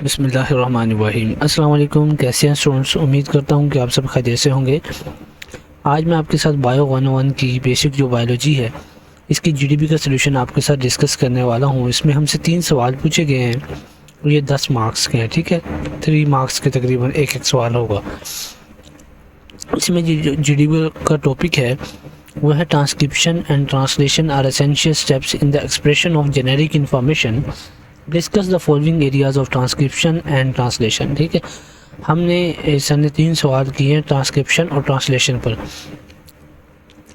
बिस्मिल्लाहिर्रहमानिर्रहीम। अस्सलाम वालेकुम। कैसे हैं स्टूडेंट्स? उम्मीद करता हूँ कि आप सब खैरियत से होंगे। आज मैं आपके साथ बायो 101 की बेसिक जो बायोलॉजी है इसकी जीडीपी का सलूशन आपके साथ डिस्कस करने वाला हूँ। इसमें हमसे 3 सवाल पूछे गए हैं और ये 10 मार्क्स के हैं, ठीक है। 3 मार्क्स के तकरीबन एक सवाल होगा। इसमें जो जीडीपी का टॉपिक है वो है transcription and translation are essential steps in the expression of generic information. Discuss the following areas of transcription and translation. ठीक है, हमने सर ने 3 सवाल किए हैं ट्रांसक्रिप्शन और ट्रांसलेशन पर।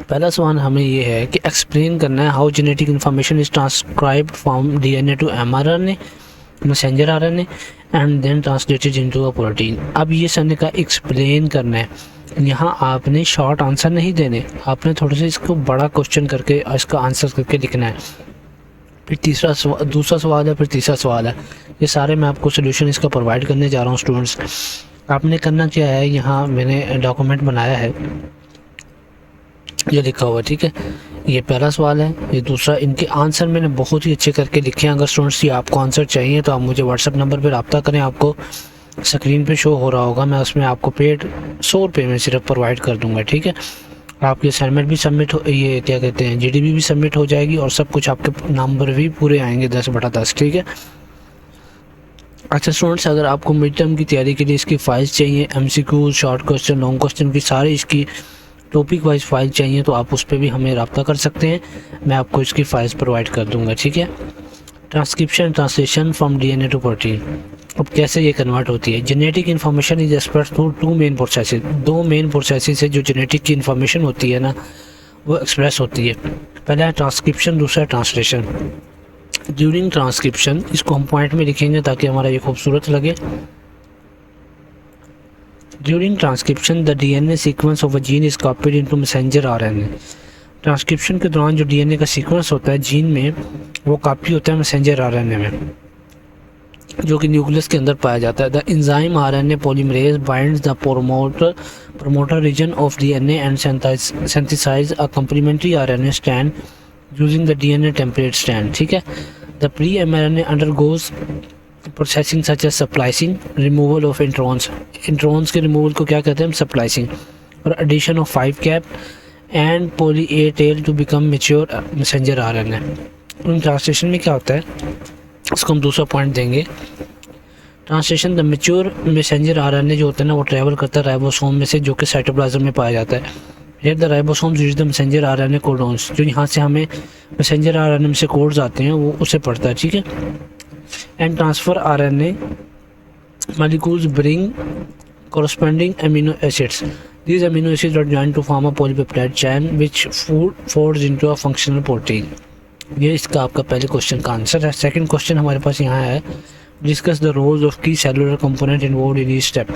पहला सवाल हमें ये है कि एक्सप्लेन करना है how genetic information is transcribed from DNA to mRNA messenger RNA and then translated into a protein. अब ये सर ने कहा एक्सप्लेन करना है। यहाँ आपने शॉर्ट आंसर नहीं देने, आपने थोड़ा सा इसको बड़ा क्वेश्चन करके इसका आंसर करके लिखना है। फिर दूसरा सवाल है, फिर तीसरा सवाल है। ये सारे मैं आपको सोल्यूशन इसका प्रोवाइड करने जा रहा हूँ स्टूडेंट्स। आपने करना क्या है, यहाँ मैंने डॉक्यूमेंट बनाया है, ये लिखा हुआ, ठीक है। ये पहला सवाल है, ये दूसरा। इनके आंसर मैंने बहुत ही अच्छे करके लिखे हैं। अगर स्टूडेंट्स ये आपको आंसर चाहिए तो आप मुझे व्हाट्सअप नंबर पर रब्ता करें, आपको स्क्रीन पे शो हो रहा होगा। मैं उसमें आपको पेड 100 रुपये में सिर्फ प्रोवाइड कर दूँगा, ठीक है। आपकी असाइनमेंट भी सबमिट हो, ये क्या कहते हैं, जीडीपी भी सबमिट हो जाएगी और सब कुछ आपके नंबर भी पूरे आएंगे 10/10, ठीक है। अच्छा स्टूडेंट्स, अगर आपको मिड टर्म की तैयारी के लिए इसकी फाइल्स चाहिए, MCQ, short question, long question की सारी इसकी टॉपिक वाइज फाइल चाहिए तो आप उस पर भी हमें रब्ता कर सकते हैं। मैं आपको इसकी फाइल्स प्रोवाइड कर दूँगा, ठीक है। Transcription translation from DNA to protein. अब कैसे ये कन्वर्ट होती है? Genetic information is expressed through 2 main processes. 2 main processes है जो जेनेटिक की इन्फॉर्मेशन होती है ना, वो एक्सप्रेस होती है। पहला है ट्रांसक्रिप्शन, दूसरा है ट्रांसलेशन। ड्यूरिंग ट्रांसक्रिप्शन, इसको हम पॉइंट में लिखेंगे ताकि हमारा ये खूबसूरत लगे। During transcription the DNA sequence of a gene is copied into messenger RNA. Transcription के दौरान जो डीएनए का सीक्वेंस होता है जीन में, वो कॉपी होता है मैसेंजर आरएनए में, जो कि न्यूक्लियस के अंदर पाया जाता है। The enzyme RNA polymerase binds the promoter region of DNA and synthesize a complementary RNA strand using the DNA template strand, ठीक है। The pre-mRNA undergoes processing such as splicing, removal of introns। Introns के removal को क्या कहते हैं हम? Splicing. और addition of 5 cap and poly A tail to become mature messenger RNA। Translation में क्या होता है, इसको हम दूसरा पॉइंट देंगे। Translation the mature messenger RNA जो होता है ना, वो ट्रैवल करता है राइबोसोम में से, जो कि साइटोप्लाज्म में पाया जाता है। फिर the ribosomes use the messenger RNA codons, जो यहाँ से हमें मैसेंजर आरएनए में से कोड्स आते हैं वो उसे पढ़ता है, ठीक है। And transfer RNA molecules bring corresponding amino acids. These amino acids are joined to form a polypeptide chain which folds into a functional protein. ये इसका आपका पहले क्वेश्चन का आंसर है। सेकंड क्वेश्चन हमारे पास यहाँ है, discuss the roles of key cellular component involved in each step.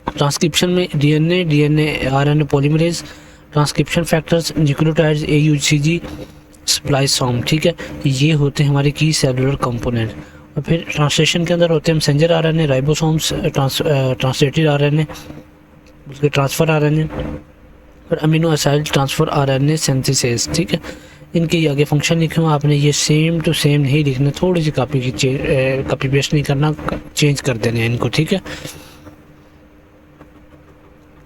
Transcription में DNA RNA polymerase, transcription factors, nucleotides, AUCG, spliceosome, ठीक है। ये होते हैं हमारे की सेलुलर कंपोनेंट। और फिर ट्रांसलेशन के अंदर होते हैं messenger RNA, ribosomes, translated RNA, उसके ट्रांसफर आरएनए और amino acid transfer RNA synthesis, ठीक है। इनके ये आगे फंक्शन लिखे हुए, आपने ये सेम टू सेम नहीं लिखना, थोड़ी सी कॉपी पेस्ट नहीं करना, चेंज कर देने हैं इनको, ठीक है।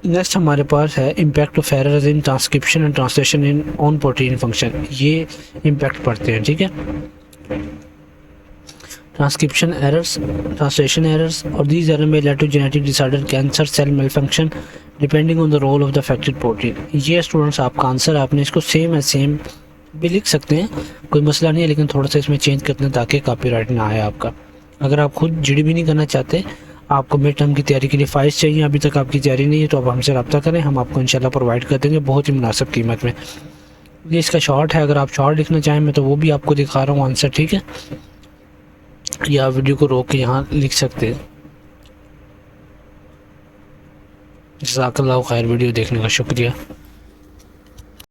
नेक्स्ट हमारे पास है impact of errors in transcription and translation in on protein function. ये इम्पैक्ट पड़ते हैं, ठीक है। ट्रांसक्रिप्शन एरर्स, ट्रांसलेशन एरर्स और these error may lead to genetic disorder, cancer, cell malfunction depending on the role of the affected protein. ये students आपका answer, आपने इसको सेम है सेम भी लिख सकते हैं, कोई मसला नहीं है, लेकिन थोड़ा सा इसमें चेंज करते हैं ताकि कॉपीराइट ना आए आपका। अगर आप खुद जीडीपी नहीं करना चाहते, आपको मिड टर्म की तैयारी के लिए फाइल्स चाहिए, अभी तक आपकी तैयारी नहीं है, तो आप हमसे रब्ता करें, हम आपको इंशाल्लाह प्रोवाइड कर देंगे बहुत ही मुनासिब कीमत में। ये इसका शॉर्ट है, अगर आप शॉर्ट लिखना चाहें मैं तो वो भी आपको दिखा रहा हूँ आंसर, ठीक है। या वीडियो को रोक के यहाँ लिख सकते हैं। जज़ाकल्लाहु खैर, वीडियो देखने का शुक्रिया।